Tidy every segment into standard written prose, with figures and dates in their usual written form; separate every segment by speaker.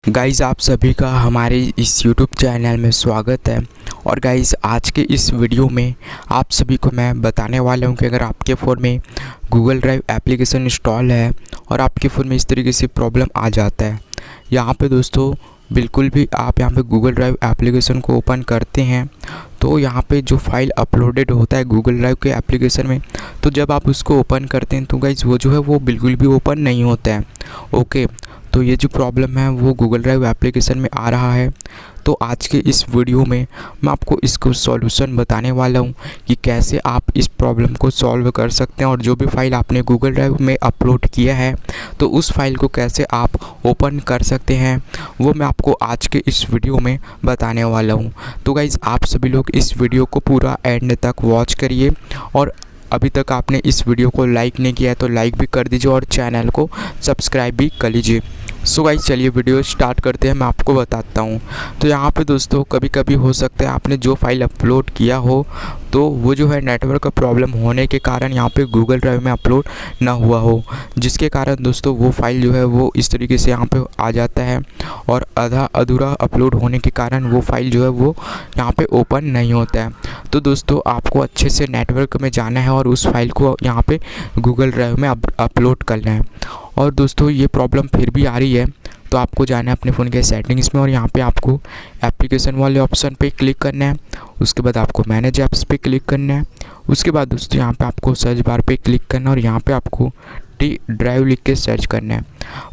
Speaker 1: Guys आप सभी का हमारे इस यूट्यूब चैनल में स्वागत है। और गाइज़ आज के इस वीडियो में आप सभी को मैं बताने वाला हूं कि अगर आपके फ़ोन में गूगल ड्राइव एप्लीकेशन इंस्टॉल है और आपके फ़ोन में इस तरीके से प्रॉब्लम आ जाता है, यहाँ पे दोस्तों बिल्कुल भी आप यहाँ पे गूगल ड्राइव एप्लीकेशन को ओपन करते हैं तो यहाँ पे जो फाइल अपलोडेड होता है गूगल ड्राइव के एप्लीकेशन में, तो जब आप उसको ओपन करते हैं तो गाइज़ वो जो है वो बिल्कुल भी ओपन नहीं होता है। ओके, तो ये जो प्रॉब्लम है वो गूगल ड्राइव एप्लीकेशन में आ रहा है। तो आज के इस वीडियो में मैं आपको इसको सॉल्यूशन बताने वाला हूँ कि कैसे आप इस प्रॉब्लम को सॉल्व कर सकते हैं और जो भी फाइल आपने गूगल ड्राइव में अपलोड किया है तो उस फाइल को कैसे आप ओपन कर सकते हैं, वो मैं आपको आज के इस वीडियो में बताने वाला हूँ। तो गाइज़ आप सभी लोग इस वीडियो को पूरा एंड तक वॉच करिए और अभी तक आपने इस वीडियो को लाइक नहीं किया है तो लाइक भी कर दीजिए और चैनल को सब्सक्राइब भी कर लीजिए। सो गाइस चलिए वीडियो स्टार्ट करते हैं, मैं आपको बताता हूँ। तो यहाँ पे दोस्तों कभी कभी हो सकता है आपने जो फाइल अपलोड किया हो तो वो जो है नेटवर्क का प्रॉब्लम होने के कारण यहाँ पे गूगल ड्राइव में अपलोड ना हुआ हो, जिसके कारण दोस्तों वो फाइल जो है वो इस तरीके से यहाँ पे आ जाता है और आधा अधूरा अपलोड होने के कारण वो फाइल जो है वो यहाँ पे ओपन नहीं होता है। तो दोस्तों आपको अच्छे से नेटवर्क में जाना है और उस फाइल को यहाँ पे गूगल ड्राइव में अपलोड करना है। और दोस्तों ये प्रॉब्लम फिर भी आ रही है तो आपको जाना है अपने फ़ोन के सेटिंग्स में और यहाँ पे आपको एप्लीकेशन वाले ऑप्शन पे क्लिक करना है। उसके बाद आपको मैनेज ऐप्स पे क्लिक करना है। उसके बाद दोस्तों यहाँ पे आपको सर्च बार पे क्लिक करना है और यहाँ पे आपको टी ड्राइव लिख के सर्च करना है।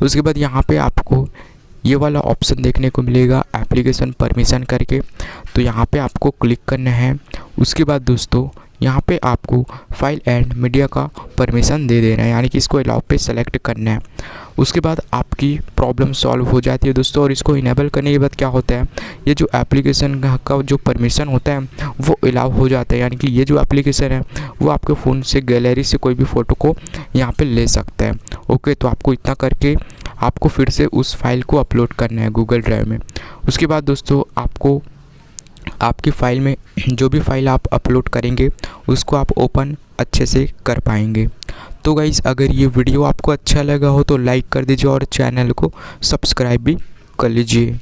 Speaker 1: उसके बाद यहाँ पे आपको ये वाला ऑप्शन देखने को मिलेगा एप्लीकेशन परमिशन करके, तो यहाँ पे आपको क्लिक करना है। उसके बाद दोस्तों यहाँ पे आपको फाइल एंड मीडिया का परमिशन दे देना है, यानी कि इसको अलाउ पे सेलेक्ट करना है। उसके बाद आपकी प्रॉब्लम सॉल्व हो जाती है दोस्तों। और इसको इनेबल करने के बाद क्या होता है, ये जो एप्लीकेशन का जो परमिशन होता है वो अलाउ हो जाता है, यानी कि ये जो एप्लीकेशन है वो आपके फ़ोन से गैलरी से कोई भी फ़ोटो को यहाँ पे ले सकता है। ओके, तो आपको इतना करके आपको फिर से उस फाइल को अपलोड करना है गूगल ड्राइव में। उसके बाद दोस्तों आपको आपकी फ़ाइल में जो भी फाइल आप अपलोड करेंगे उसको आप ओपन अच्छे से कर पाएंगे। तो गाइज़ अगर ये वीडियो आपको अच्छा लगा हो तो लाइक कर दीजिए और चैनल को सब्सक्राइब भी कर लीजिए।